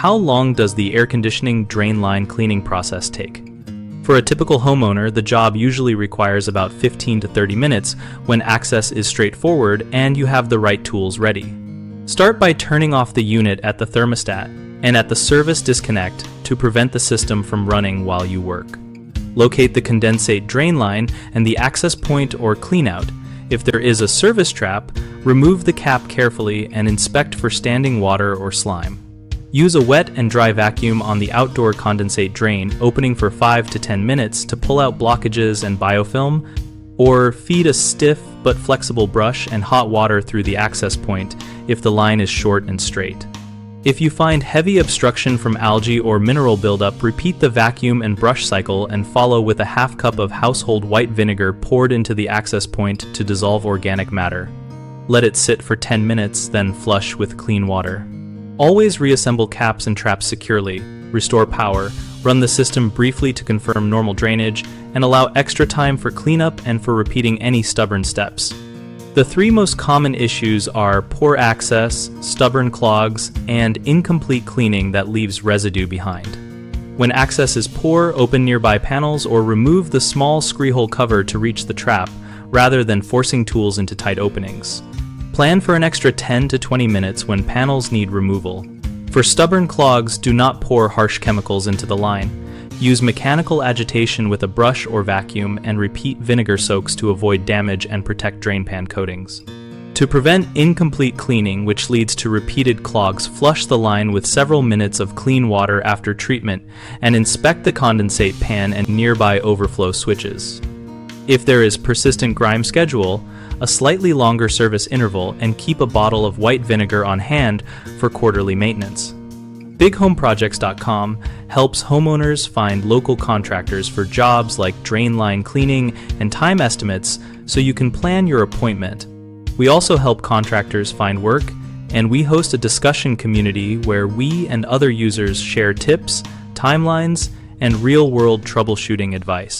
How long does the air conditioning drain line cleaning process take? For a typical homeowner, the job usually requires about 15 to 30 minutes when access is straightforward and you have the right tools ready. Start by turning off the unit at the thermostat and at the service disconnect to prevent the system from running while you work. Locate the condensate drain line and the access point or cleanout. If there is a service trap, remove the cap carefully and inspect for standing water or slime. Use a wet and dry vacuum on the outdoor condensate drain, opening for 5 to 10 minutes to pull out blockages and biofilm, or feed a stiff but flexible brush and hot water through the access point if the line is short and straight. If you find heavy obstruction from algae or mineral buildup, repeat the vacuum and brush cycle and follow with a half cup of household white vinegar poured into the access point to dissolve organic matter. Let it sit for 10 minutes, then flush with clean water. Always reassemble caps and traps securely, restore power, run the system briefly to confirm normal drainage, and allow extra time for cleanup and for repeating any stubborn steps. The three most common issues are poor access, stubborn clogs, and incomplete cleaning that leaves residue behind. When access is poor, open nearby panels or remove the small scree-hole cover to reach the trap, rather than forcing tools into tight openings. Plan for an extra 10 to 20 minutes when panels need removal. For stubborn clogs, do not pour harsh chemicals into the line. Use mechanical agitation with a brush or vacuum and repeat vinegar soaks to avoid damage and protect drain pan coatings. To prevent incomplete cleaning, which leads to repeated clogs, flush the line with several minutes of clean water after treatment and inspect the condensate pan and nearby overflow switches. If there is persistent grime, schedule a slightly longer service interval and keep a bottle of white vinegar on hand for quarterly maintenance. BigHomeProjects.com helps homeowners find local contractors for jobs like drain line cleaning and time estimates so you can plan your appointment. We also help contractors find work, and we host a discussion community where we and other users share tips, timelines, and real-world troubleshooting advice.